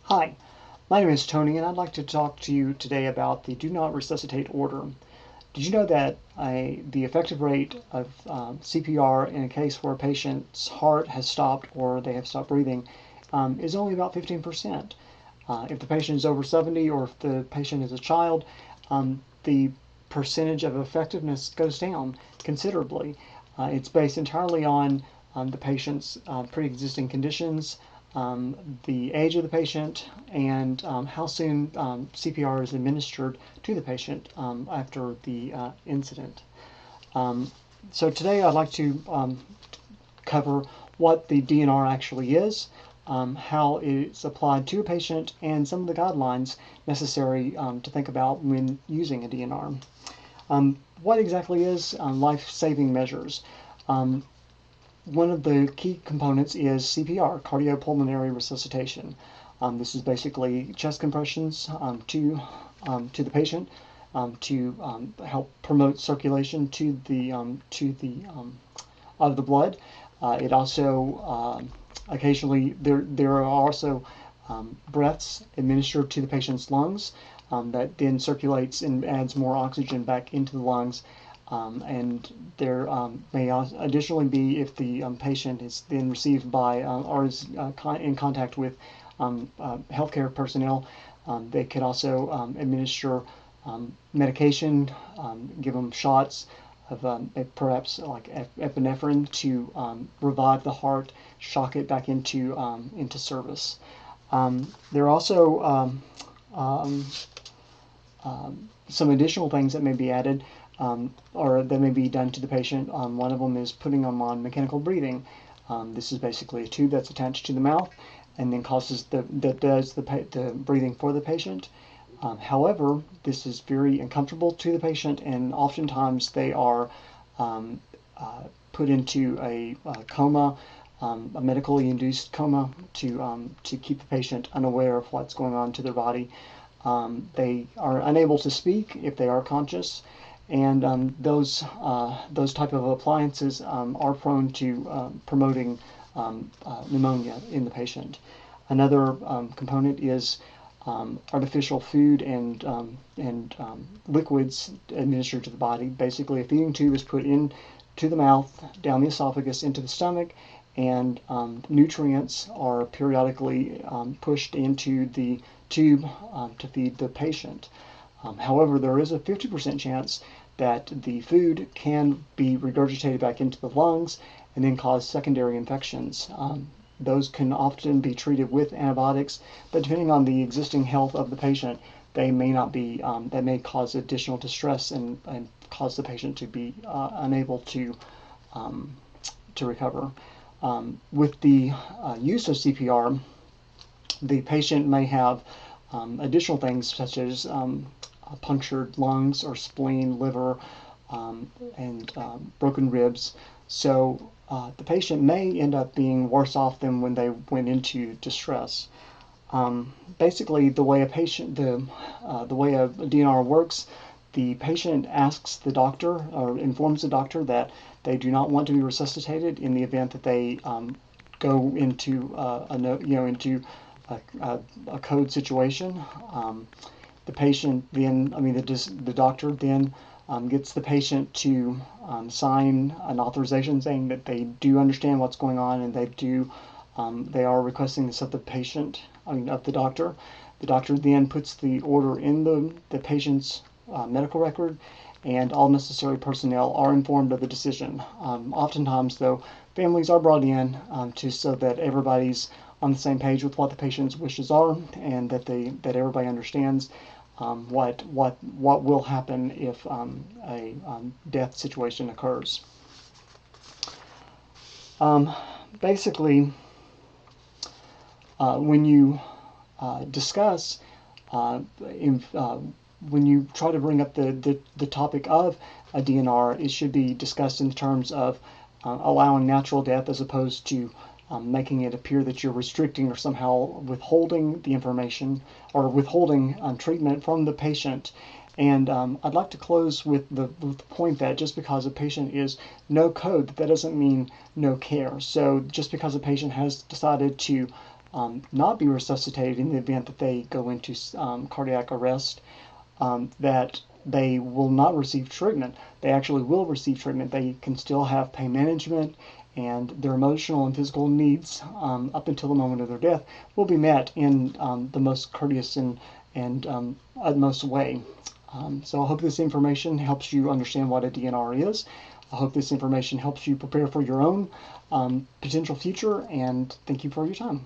Hi, my name is Tony, and I'd like to talk to you today about the Do Not Resuscitate order. Did you know that the effective rate of CPR in a case where a patient's heart has stopped or they have stopped breathing is only about 15%? If the patient is over 70 or if the patient is a child, the percentage of effectiveness goes down considerably. It's based entirely on the patient's pre-existing conditions, the age of the patient, and how soon CPR is administered to the patient after the incident. So today I'd like to cover what the DNR actually is, how it's applied to a patient, and some of the guidelines necessary to think about when using a DNR. What exactly is life-saving measures? One of the key components is CPR, cardiopulmonary resuscitation. This is basically chest compressions to the patient to help promote circulation to the of the blood. It also occasionally there are also breaths administered to the patient's lungs that then circulates and adds more oxygen back into the lungs. And there may additionally be, if the patient is then received by or is in contact with healthcare personnel, they could also administer medication, give them shots of perhaps like epinephrine to revive the heart, shock it back into service. There are also some additional things that may be added. Or that may be done to the patient. One of them is putting them on mechanical breathing. This is basically a tube that's attached to the mouth and then does the breathing for the patient. However, this is very uncomfortable to the patient, and oftentimes they are put into a coma, a medically induced coma, to keep the patient unaware of what's going on to their body. They are unable to speak if they are conscious. And those type of appliances are prone to promoting pneumonia in the patient. Another component is artificial food and liquids administered to the body. Basically, a feeding tube is put into the mouth, down the esophagus, into the stomach, and nutrients are periodically pushed into the tube to feed the patient. However, there is a 50% chance that the food can be regurgitated back into the lungs and then cause secondary infections. Those can often be treated with antibiotics, but depending on the existing health of the patient, they may not be. That may cause additional distress and cause the patient to be unable to recover. With the use of CPR, the patient may have additional things such as punctured lungs or spleen, liver, and broken ribs. So the patient may end up being worse off than when they went into distress. Basically, the way a DNR works, the patient asks the doctor or informs the doctor that they do not want to be resuscitated in the event that they go into a code situation. The patient then, the doctor then gets the patient to sign an authorization saying that they do understand what's going on and they are requesting this of the patient, of the doctor. The doctor then puts the order in the patient's medical record, and all necessary personnel are informed of the decision. Oftentimes, though, families are brought in so that everybody's on the same page with what the patient's wishes are, and that everybody understands what will happen if a death situation occurs. Basically, when you discuss, when you try to bring up the topic of a DNR, it should be discussed in terms of allowing natural death as opposed to making it appear that you're restricting or somehow withholding the information or withholding treatment from the patient. And I'd like to close with the point that just because a patient is no code, that doesn't mean no care. So just because a patient has decided to not be resuscitated in the event that they go into cardiac arrest, that they will not receive treatment. They actually will receive treatment. They can still have pain management, and their emotional and physical needs up until the moment of their death will be met in the most courteous and utmost way. So I hope this information helps you understand what a DNR is. I hope this information helps you prepare for your own potential future, and thank you for your time.